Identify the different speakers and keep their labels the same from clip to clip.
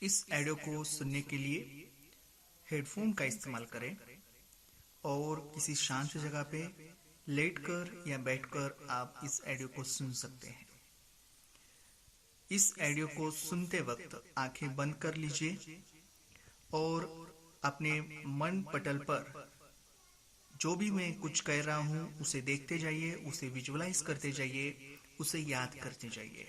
Speaker 1: इस ऑडियो को सुनने के लिए हेडफोन का इस्तेमाल करें और किसी शांत जगह पे लेटकर या बैठकर आप इस ऑडियो को सुन सकते हैं। इस ऑडियो को सुनते वक्त आंखें बंद कर लीजिए और अपने मन पटल पर जो भी मैं कुछ कह रहा हूँ उसे देखते जाइए, उसे विजुअलाइज करते जाइए, उसे याद करते जाइए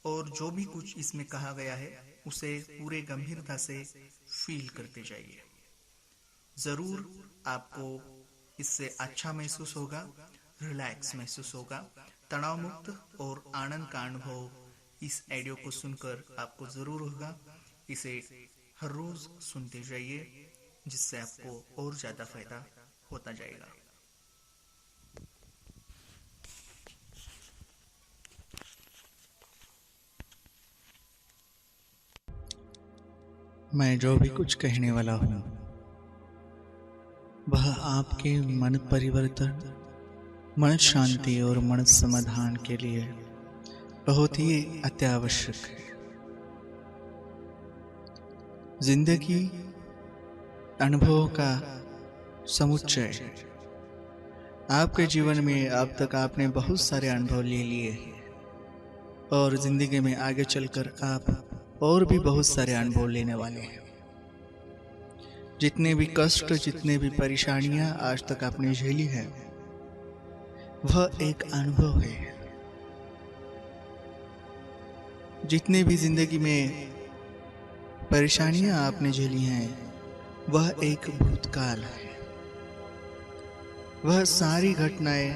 Speaker 1: और जो भी कुछ इसमें कहा गया है उसे पूरे गंभीरता से फील करते जाइए। जरूर आपको इससे अच्छा महसूस होगा, रिलैक्स महसूस होगा, तनाव मुक्त और आनंद का अनुभव इस ऑडियो को सुनकर आपको जरूर होगा। इसे हर रोज सुनते जाइए जिससे आपको और ज्यादा फायदा होता जाएगा।
Speaker 2: मैं जो भी कुछ कहने वाला हूँ वह आपके मन परिवर्तन, मन शांति और मन समाधान के लिए बहुत ही अत्यावश्यक है। जिंदगी अनुभवों का समुच्चय है। आपके जीवन में अब तक आपने बहुत सारे अनुभव ले लिए हैं और जिंदगी में आगे चलकर आप और भी बहुत सारे अनुभव लेने वाले हैं। जितने भी कष्ट, जितने भी परेशानियां आज तक आपने झेली है वह एक अनुभव है। जितने भी जिंदगी में परेशानियां आपने झेली हैं वह एक भूतकाल है। वह सारी घटनाएं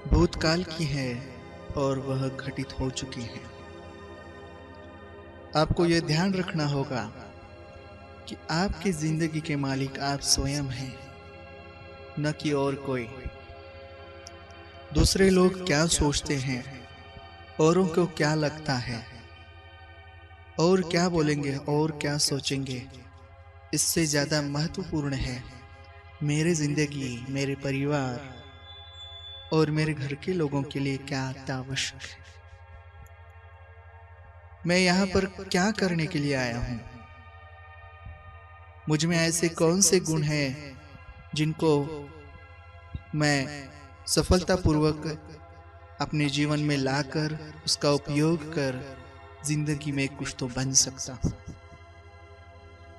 Speaker 2: भूतकाल की है और वह घटित हो चुकी हैं। आपको यह ध्यान रखना होगा कि आपकी जिंदगी के मालिक आप स्वयं हैं, न कि और कोई। दूसरे लोग क्या सोचते हैं, औरों को क्या लगता है और क्या बोलेंगे और क्या सोचेंगे, इससे ज्यादा महत्वपूर्ण है मेरी जिंदगी, मेरे परिवार और मेरे घर के लोगों के लिए क्या आवश्यक है। मैं यहाँ पर क्या करने के लिए आया हूँ, मुझ में ऐसे कौन से गुण हैं जिनको मैं सफलतापूर्वक अपने जीवन में लाकर उसका उपयोग कर जिंदगी में कुछ तो बन सकता हूँ।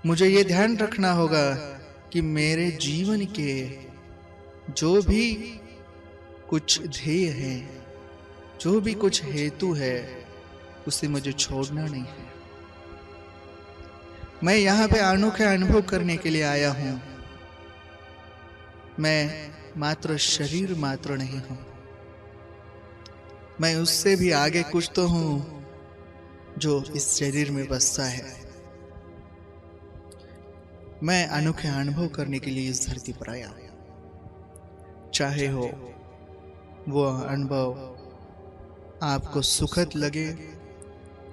Speaker 2: मुझे ये ध्यान रखना होगा कि मेरे जीवन के जो भी कुछ ध्येय हैं, जो भी कुछ हेतु है, उसे मुझे छोड़ना नहीं है। मैं यहाँ पे अनोखे अनुभव करने के लिए आया हूँ। मैं मात्र शरीर मात्र नहीं हूँ, मैं उससे भी आगे कुछ तो हूँ जो इस शरीर में बसता है। मैं अनोखे अनुभव करने के लिए इस धरती पर आया, चाहे हो वो अनुभव आपको सुखद लगे,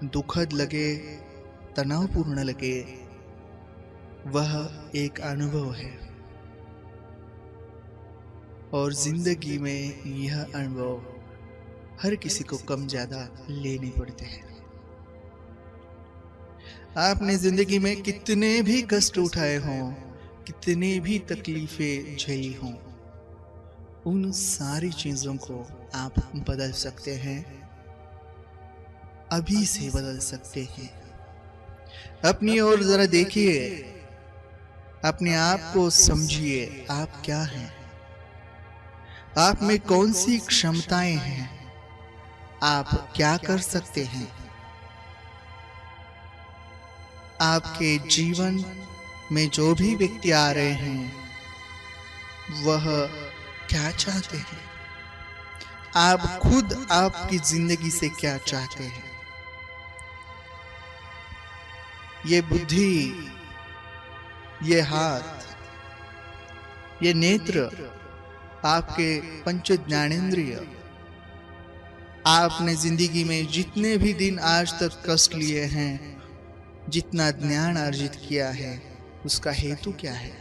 Speaker 2: दुखद लगे, तनावपूर्ण लगे, वह एक अनुभव है और जिंदगी में यह अनुभव हर किसी को कम ज्यादा लेने पड़ते हैं। आपने जिंदगी में कितने भी कष्ट उठाए हों, कितने भी तकलीफें झेली हों, उन सारी चीजों को आप बदल सकते हैं, अभी से बदल सकते हैं। अपनी ओर जरा देखिए, अपने आप को समझिए, आप क्या हैं, आप में कौन सी क्षमताएं हैं, आप क्या कर सकते हैं, आपके जीवन में जो भी व्यक्ति आ रहे हैं वह क्या चाहते हैं, आप खुद आपकी जिंदगी से क्या चाहते हैं। ये बुद्धि, ये हाथ, ये नेत्र, आपके पंच ज्ञानेंद्रिय, आपने जिंदगी में जितने भी दिन आज तक कष्ट लिए हैं, जितना ज्ञान अर्जित किया है, उसका हेतु क्या है।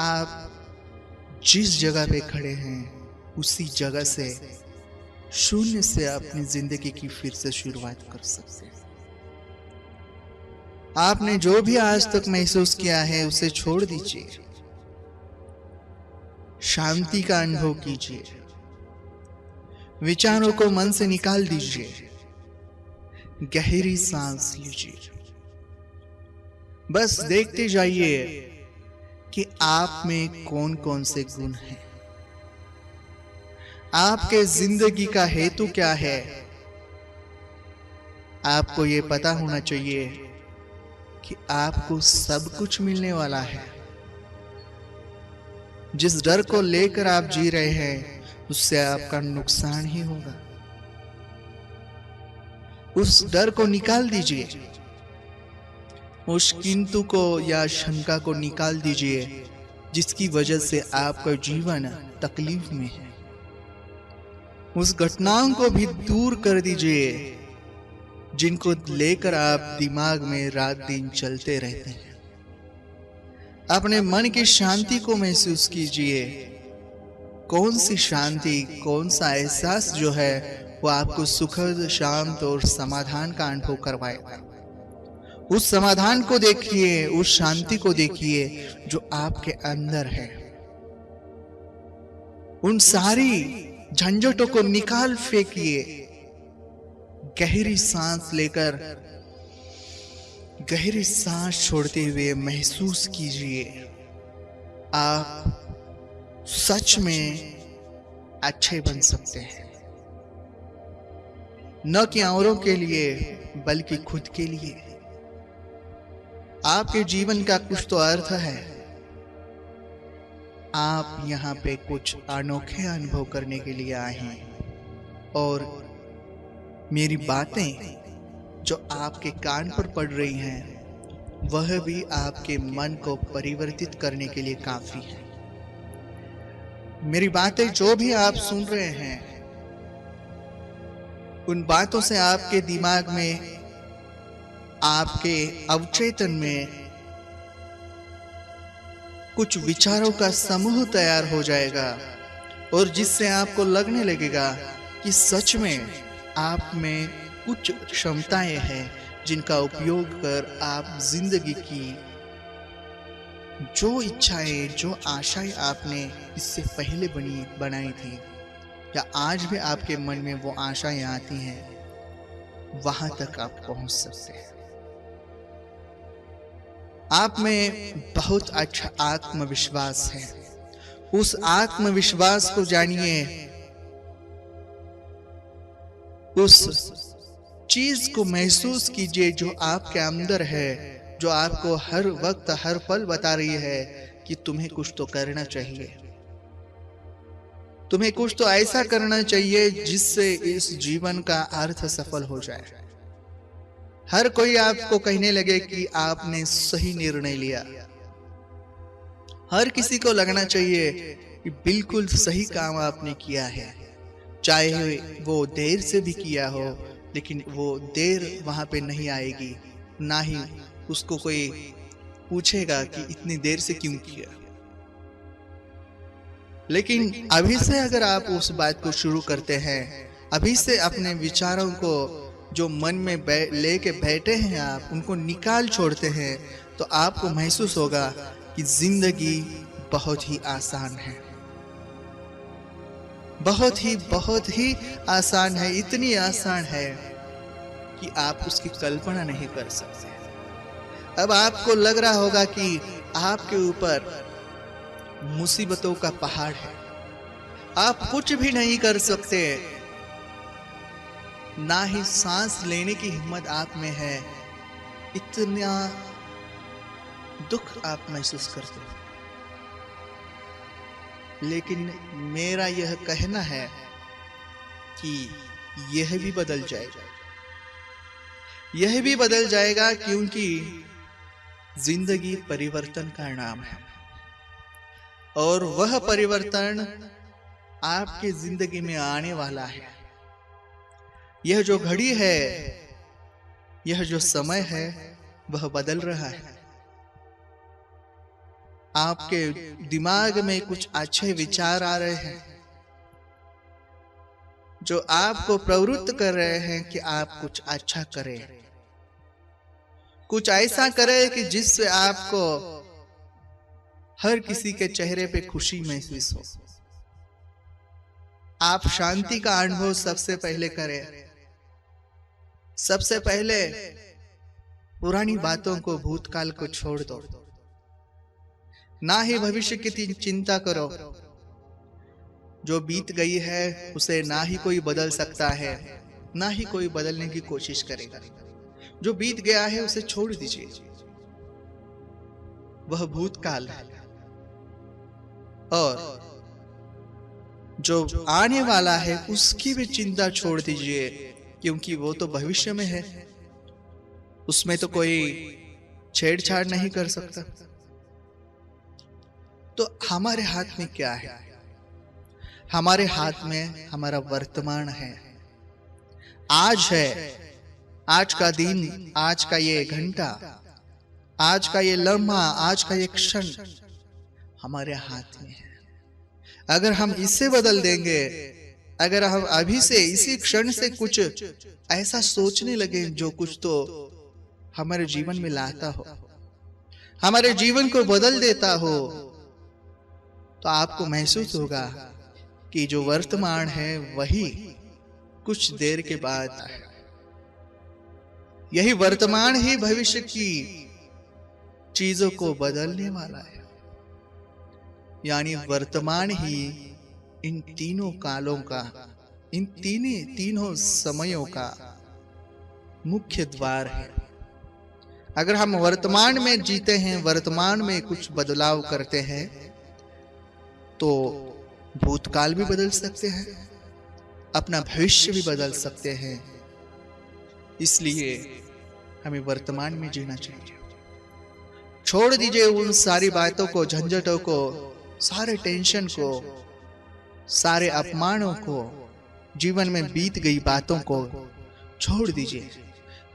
Speaker 2: आप जिस जगह पे खड़े हैं उसी जगह से, शून्य से अपनी जिंदगी की फिर से शुरुआत कर सकते हैं। आपने जो भी आज तक महसूस किया है उसे छोड़ दीजिए। शांति का अनुभव कीजिए। विचारों को मन से निकाल दीजिए। गहरी सांस लीजिए। बस देखते जाइए कि आप में कौन कौन से गुण हैं। आपके जिंदगी का हेतु क्या है, आपको ये पता होना चाहिए कि आपको सब कुछ मिलने वाला है। जिस डर को लेकर आप जी रहे हैं उससे आपका नुकसान ही होगा। उस डर को निकाल दीजिए। उस किंतु को या शंका को निकाल दीजिए जिसकी वजह से आपका जीवन तकलीफ में है। उस घटनाओं को भी दूर कर दीजिए जिनको लेकर आप दिमाग में रात दिन चलते रहते हैं। अपने मन की शांति को महसूस कीजिए। कौन सी शांति, कौन सा एहसास जो है वो आपको सुखद, शांत और समाधान का अनुभव करवाएगा। उस समाधान को देखिए, उस शांति को देखिए जो आपके अंदर है। उन सारी झंझटों को निकाल फेंकिए। गहरी सांस लेकर गहरी सांस छोड़ते हुए महसूस कीजिए आप सच में अच्छे बन सकते हैं। न कि औरों के लिए बल्कि खुद के लिए। आपके जीवन का कुछ तो अर्थ है। आप यहाँ पे कुछ अनोखे अनुभव करने के लिए आए हैं और मेरी बातें जो आपके कान पर पड़ रही हैं वह भी आपके मन को परिवर्तित करने के लिए काफी है। मेरी बातें जो भी आप सुन रहे हैं उन बातों से आपके दिमाग में, आपके अवचेतन में कुछ विचारों का समूह तैयार हो जाएगा और जिससे आपको लगने लगेगा कि सच में आप में कुछ क्षमताएं हैं जिनका उपयोग कर आप जिंदगी की जो इच्छाएं, जो आशाएं आपने इससे पहले बनाई थी या आज भी आपके मन में वो आशाएं आती हैं, वहां तक आप पहुंच सकते हैं। आप में बहुत अच्छा आत्मविश्वास है। उस आत्मविश्वास को जानिए। उस चीज को महसूस कीजिए जो आपके अंदर है, जो आपको हर वक्त, हर पल बता रही है कि तुम्हें कुछ तो करना चाहिए। तुम्हें कुछ तो ऐसा करना चाहिए जिससे इस जीवन का अर्थ सफल हो जाए। हर कोई आपको कहने लगे कि आपने सही निर्णय लिया। हर किसी को लगना चाहिए कि बिल्कुल सही काम आपने किया है, चाहे वो देर से भी किया हो, लेकिन वो देर वहां पे नहीं आएगी। ना ही उसको कोई पूछेगा कि इतनी देर से क्यों किया। लेकिन अभी से अगर आप उस बात को शुरू करते हैं, अभी से अपने विचारों को जो मन में लेके बैठे हैं आप उनको निकाल छोड़ते हैं, तो आपको महसूस होगा कि जिंदगी बहुत ही आसान है। बहुत ही आसान है। इतनी आसान है कि आप उसकी कल्पना नहीं कर सकते। अब आपको लग रहा होगा कि आपके ऊपर मुसीबतों का पहाड़ है, आप कुछ भी नहीं कर सकते, ना ही सांस लेने की हिम्मत आप में है। इतना दुख आप महसूस करते हैं। लेकिन मेरा यह कहना है कि यह भी बदल जाएगा। यह भी बदल जाएगा क्योंकि जिंदगी परिवर्तन का नाम है और वह परिवर्तन आपके जिंदगी में आने वाला है। यह जो घड़ी है, यह जो समय है, वह बदल रहा है। आपके दिमाग में कुछ अच्छे विचार आ रहे हैं जो आपको प्रवृत्त कर रहे हैं कि आप कुछ अच्छा करें। कुछ ऐसा करे कि जिससे आपको हर किसी के चेहरे पे खुशी महसूस हो। आप शांति का अनुभव सबसे पहले करें। सबसे पहले पुरानी बातों को, भूतकाल को छोड़ दो। ना ही भविष्य की चिंता करो। जो बीत गई है उसे ना ही कोई बदल सकता है, ना ही कोई बदलने की कोशिश करेगा। जो बीत गया है उसे छोड़ दीजिए, वह भूतकाल है। और जो आने वाला है उसकी भी चिंता छोड़ दीजिए, क्योंकि वो तो भविष्य में है, उसमें तो कोई छेड़छाड़ नहीं कर सकता। तो हमारे हाथ में क्या है? हमारे हाथ में हमारा वर्तमान है। आज है, आज का दिन, आज का ये घंटा, आज का ये लम्हा, आज का ये क्षण हमारे हाथ में है। अगर हम इसे बदल देंगे, अगर हम अभी से इसी क्षण से कुछ ऐसा सोचने लगे जो कुछ तो हमारे जीवन में लाता हो, हमारे जीवन को बदल देता हो, तो आपको महसूस होगा कि जो वर्तमान है वही कुछ देर के बाद है। यही वर्तमान ही भविष्य की चीजों को बदलने वाला है। यानी वर्तमान ही इन तीनों कालों का, इन तीनों समयों का मुख्य द्वार है। अगर हम वर्तमान में जीते हैं, वर्तमान में कुछ बदलाव करते हैं, तो भूतकाल भी बदल सकते हैं, अपना भविष्य भी बदल सकते हैं। इसलिए हमें वर्तमान में जीना चाहिए। छोड़ दीजिए उन सारी बातों को, झंझटों को, सारे टेंशन को, सारे अपमानों को, जीवन में बीत गई बातों को छोड़ दीजिए।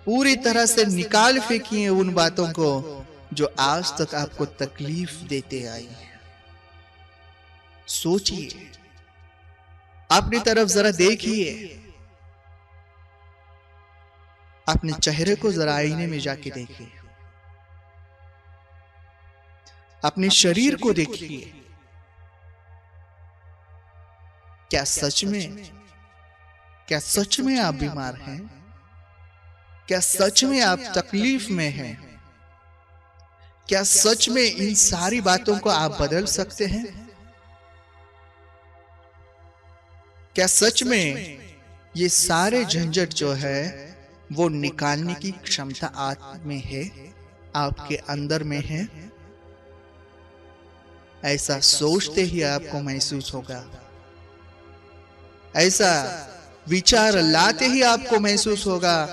Speaker 2: पूरी तरह से निकाल फेंकिए उन बातों को जो आज तक आपको तकलीफ देते आई हैं। सोचिए, अपनी तरफ जरा देखिए, अपने चेहरे को जरा आईने में जाके देखिए, अपने शरीर को देखिए। क्या सच में आप बीमार हैं? क्या सच में आप तकलीफ में हैं? क्या सच में इन सारी बातों को आप बदल सकते हैं? क्या सच में ये सारे झंझट जो है वो निकालने की क्षमता आप में है, आपके अंदर में है? ऐसा सोचते ही आपको महसूस होगा, ऐसा विचार लाते ही आपको महसूस होगा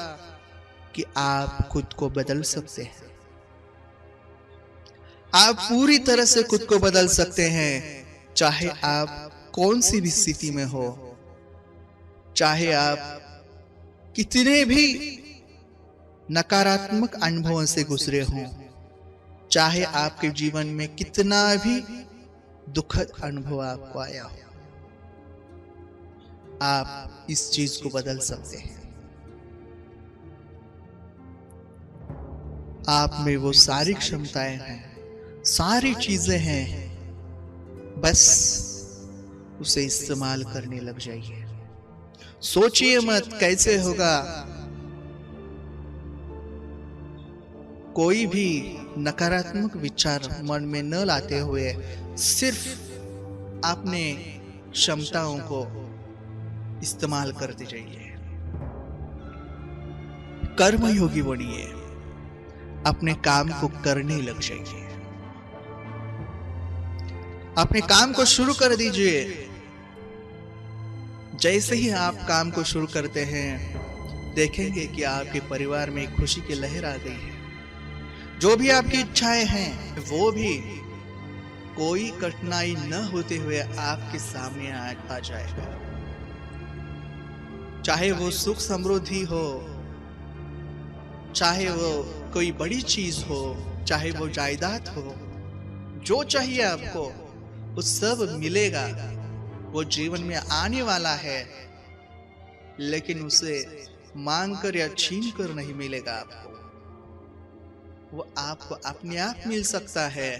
Speaker 2: कि आप खुद को बदल सकते हैं। आप पूरी तरह से खुद को बदल सकते हैं, चाहे आप कौन सी भी स्थिति में हो, चाहे आप कितने भी नकारात्मक अनुभवों से गुजरे हों, चाहे आपके जीवन में कितना भी दुखद अनुभव आपको आया हो, आप इस चीज को बदल सकते हैं। आप में वो सारी क्षमताएं हैं, सारी चीजें हैं, बस उसे इस्तेमाल करने लग जाइए। सोचिए मत कैसे होगा। कोई भी नकारात्मक विचार मन में न लाते हुए सिर्फ अपने क्षमताओं को इस्तेमाल करते जाइए। कर्मयोगी बनिए, अपने काम को करने लग जाइए, अपने काम को शुरू कर दीजिए। जैसे ही आप काम को शुरू करते हैं, देखेंगे कि आपके परिवार में खुशी की लहर आ गई है। जो भी आपकी इच्छाएं हैं वो भी कोई कठिनाई न होते हुए आपके सामने आ जाएगा। चाहे वो सुख समृद्धि हो, चाहे वो कोई बड़ी चीज हो, चाहे वो जायदाद हो, जो चाहिए आपको वो सब मिलेगा। वो जीवन में आने वाला है, लेकिन उसे मांग कर या छीन कर नहीं मिलेगा आपको। वो आपको अपने आप मिल सकता है,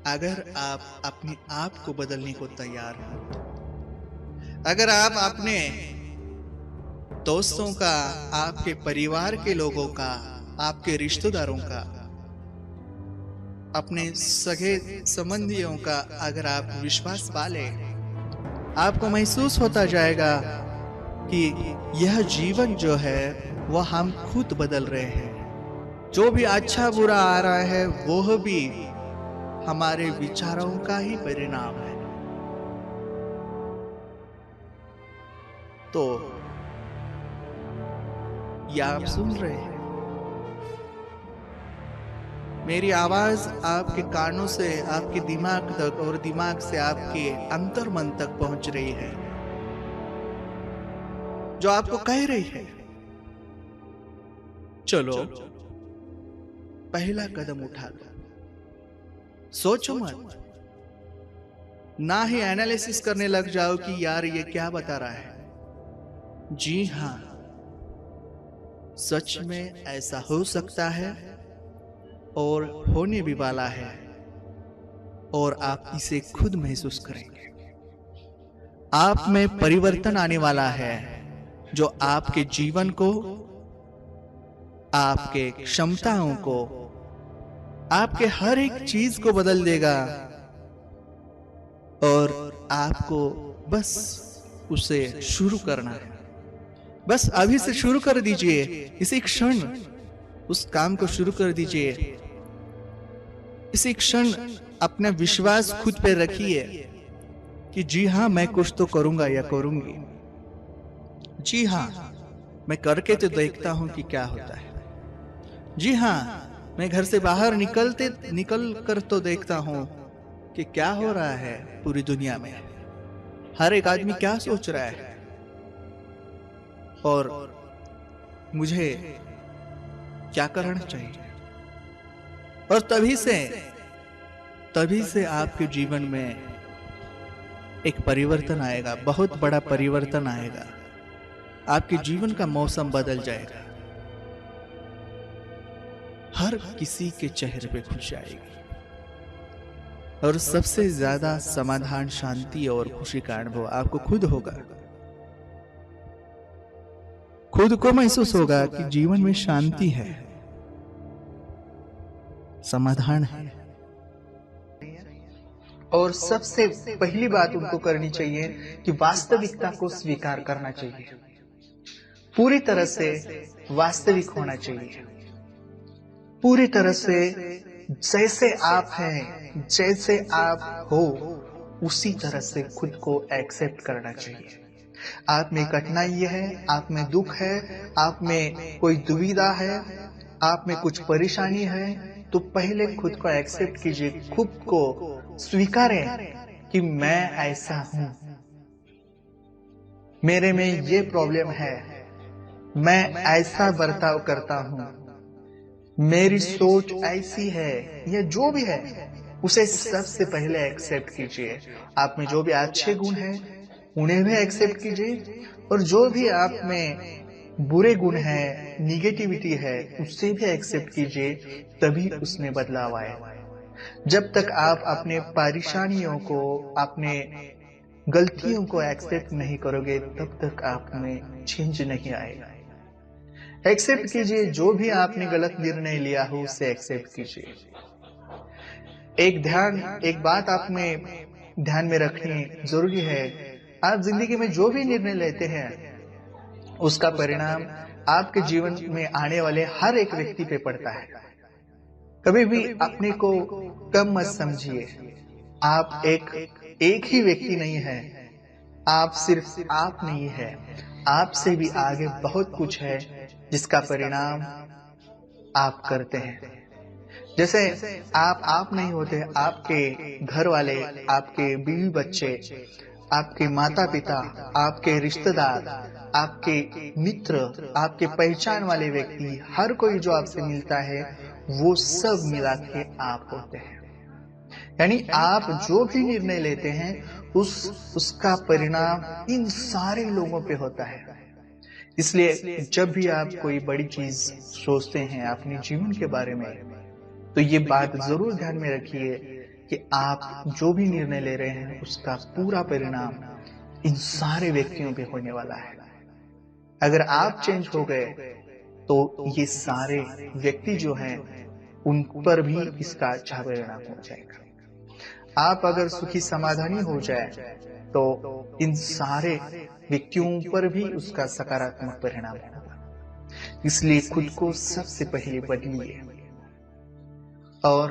Speaker 2: अगर आप अपने आप को बदलने को तैयार हो। अगर आप अपने दोस्तों का, आपके परिवार के लोगों का, आपके रिश्तेदारों का, अपने सगे संबंधियों का अगर आप विश्वास पाले, आपको महसूस होता जाएगा कि यह जीवन जो है वह हम खुद बदल रहे हैं। जो भी अच्छा बुरा आ रहा है वह भी हमारे विचारों का ही परिणाम है। तो ये आप सुन रहे हैं, मेरी आवाज आपके कानों से आपके दिमाग तक और दिमाग से आपके अंतर मन तक पहुंच रही है, जो आपको कह रही है चलो पहला कदम उठा लो। सोचो मत, ना ही एनालिसिस करने लग जाओ कि यार ये क्या बता रहा है। जी हां, सच में ऐसा हो सकता है और होने भी वाला है, और आप इसे खुद महसूस करेंगे। आप में परिवर्तन आने वाला है, जो आपके जीवन को, आपके क्षमताओं को, आपके हर एक चीज को बदल देगा, और आपको बस उसे शुरू करना है। बस अभी से शुरू कर दीजिए, इसी क्षण उस काम को शुरू कर दीजिए। इसी क्षण अपना विश्वास खुद पे रखिए कि जी हां, मैं कुछ तो करूंगा या करूंगी। जी हां, मैं करके तो देखता हूं कि क्या होता है। जी हां, मैं घर से बाहर निकल कर तो देखता हूं कि क्या हो रहा है पूरी दुनिया में, हर एक आदमी क्या सोच रहा है, और मुझे क्या करना चाहिए। और तभी से आपके जीवन में एक परिवर्तन आएगा, बहुत बड़ा परिवर्तन आएगा। आपके जीवन का मौसम बदल जाएगा, हर किसी के चेहरे पे खुशी आएगी, और सबसे ज्यादा समाधान, शांति और खुशी का अनुभव आपको खुद होगा। खुद को महसूस होगा कि जीवन में शांति है, समाधान है। और सबसे पहली बात उनको करनी चाहिए कि वास्तविकता को स्वीकार करना चाहिए, पूरी तरह से वास्तविक होना चाहिए, पूरी तरह से जैसे आप हैं, जैसे आप हो, उसी तरह से खुद को एक्सेप्ट करना चाहिए। आप में कठिनाई है, आप में दुख है, आप में कोई दुविधा है, आप में कुछ परेशानी है, तो पहले खुद को एक्सेप्ट कीजिए, खुद को स्वीकारें कि मैं ऐसा हूं, मेरे में ये प्रॉब्लम है, मैं ऐसा बर्ताव करता हूं, मेरी सोच ऐसी है, या जो भी है उसे सबसे पहले एक्सेप्ट कीजिए। आप में जो भी अच्छे गुण हैं उन्हें भी एक्सेप्ट कीजिए, और जो भी आप में बुरे गुण हैं, निगेटिविटी है, उससे भी एक्सेप्ट कीजिए, तभी उसमें बदलाव आएगा। जब तक आप अपने परेशानियों को, अपने गलतियों को एक्सेप्ट नहीं करोगे, तब तक आप में चेंज नहीं आएगा। एक्सेप्ट कीजिए, जो भी आपने गलत निर्णय लिया हो उसे एक्सेप्ट कीजिए। एक बात आप में ध्यान में रखनी जरूरी है, आप जिंदगी में जो भी निर्णय लेते हैं उसका परिणाम आपके जीवन में आने वाले हर एक व्यक्ति पे पड़ता है। कभी भी अपने को कम मत समझिए, आप एक ही व्यक्ति नहीं है, आप सिर्फ आप नहीं है, आपसे भी आगे बहुत कुछ है जिसका परिणाम आप करते हैं। जैसे आप नहीं होते, आपके घर वाले, आपके बीवी बच्चे, आपके माता पिता, आपके रिश्तेदार, आपके मित्र, आपके पहचान वाले व्यक्ति, हर कोई जो आपसे मिलता है वो सब मिला के आप होते हैं। यानी आप जो भी निर्णय लेते हैं उसका परिणाम इन सारे लोगों पे होता है। इसलिए जब भी आप कोई बड़ी चीज सोचते हैं अपने जीवन के बारे में, तो ये बात जरूर ध्यान में रखिए कि आप जो भी निर्णय ले रहे हैं उसका पूरा परिणाम इन सारे व्यक्तियों पे होने वाला है। अगर आप चेंज हो गए तो ये सारे व्यक्ति जो हैं उन पर भी इसका अच्छा परिणाम हो जाएगा। आप अगर सुखी समाधानी हो जाए तो इन सारे व्यक्तियों पर भी उसका सकारात्मक परिणाम होगा। इसलिए खुद को सबसे पहले बदलिए और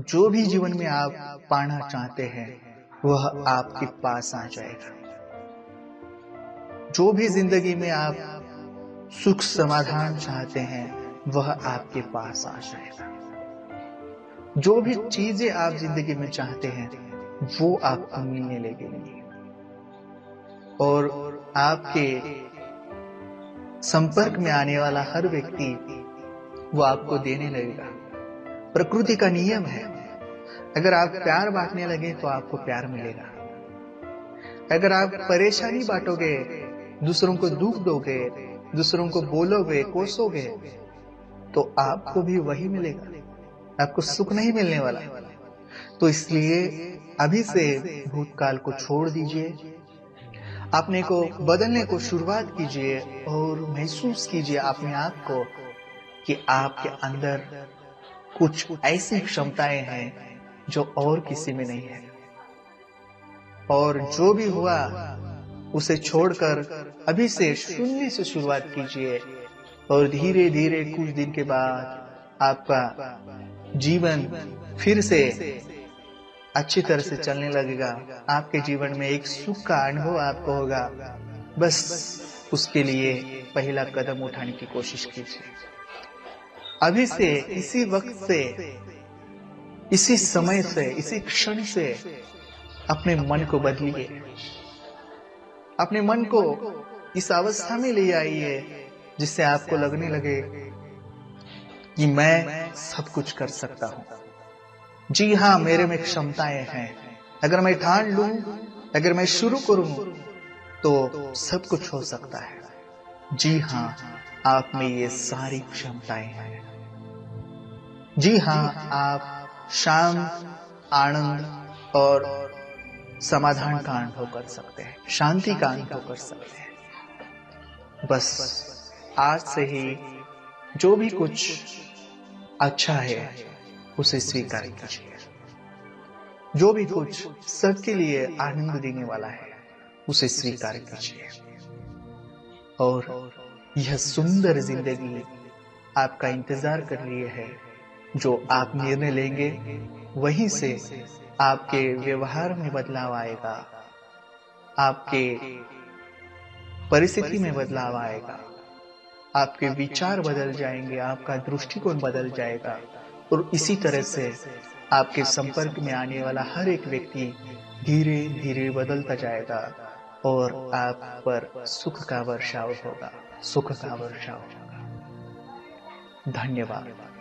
Speaker 2: जो भी जीवन में आप पाना चाहते हैं वह आपके पास आ जाएगा। जो भी जिंदगी में आप सुख समाधान चाहते हैं वह आपके पास आ जाएगा। जो भी चीजें आप जिंदगी में चाहते हैं वो आपको मिलने लगेंगी और आपके संपर्क में आने वाला हर व्यक्ति वो आपको देने लगेगा। प्रकृति का नियम है, अगर आप प्यार बांटने लगे तो आपको प्यार मिलेगा। अगर आप परेशानी बांटोगे, दूसरों को दुख दोगे, दूसरों को बोलोगे, कोसोगे, तो आपको भी वही मिलेगा, आपको सुख नहीं मिलने वाला। तो इसलिए अभी से भूतकाल को छोड़ दीजिए, अपने को बदलने को शुरुआत कीजिए और महसूस कीजिए अपने आप को कि आपके अंदर कुछ ऐसी क्षमताएं हैं जो और किसी में नहीं है। और जो भी हुआ उसे छोड़कर अभी से शून्य से शुरुआत कीजिए और धीरे धीरे कुछ दिन के बाद आपका जीवन फिर से अच्छी तरह से चलने लगेगा। आपके जीवन में एक सुख का अनुभव आपको होगा। बस उसके लिए पहला कदम उठाने की कोशिश कीजिए। अभी से, इसी वक्त से, इसी समय से, इसी क्षण से अपने मन को बदलिए, अपने मन को इस अवस्था में ले आइए जिससे आपको लगने लगे कि मैं सब कुछ कर सकता हूं। जी हाँ, मेरे में क्षमताएं हैं। अगर मैं ठान लूं, अगर मैं शुरू करूं तो सब कुछ हो सकता है। जी हाँ, आप में ये सारी क्षमताएं हैं। जी हाँ, आप शांत, आनंद और समाधान का अनुभव कर सकते हैं, शांति का अनुभव कर सकते हैं। बस आज से ही जो भी कुछ अच्छा है उसे स्वीकार कीजिए। जो भी कुछ सबके लिए आनंद देने वाला है उसे स्वीकार कीजिए और यह सुंदर जिंदगी आपका इंतजार कर रही है। जो आप निर्णय लेंगे वहीं से आपके व्यवहार में बदलाव आएगा, आपके परिस्थिति में बदलाव आएगा, आपके विचार बदल जाएंगे, आपका दृष्टिकोण बदल जाएगा और इसी तरह से आपके संपर्क में आने वाला हर एक व्यक्ति धीरे धीरे बदलता जाएगा और आप पर सुख का वर्षाव होगा, सुख का वर्षाव होगा। धन्यवाद।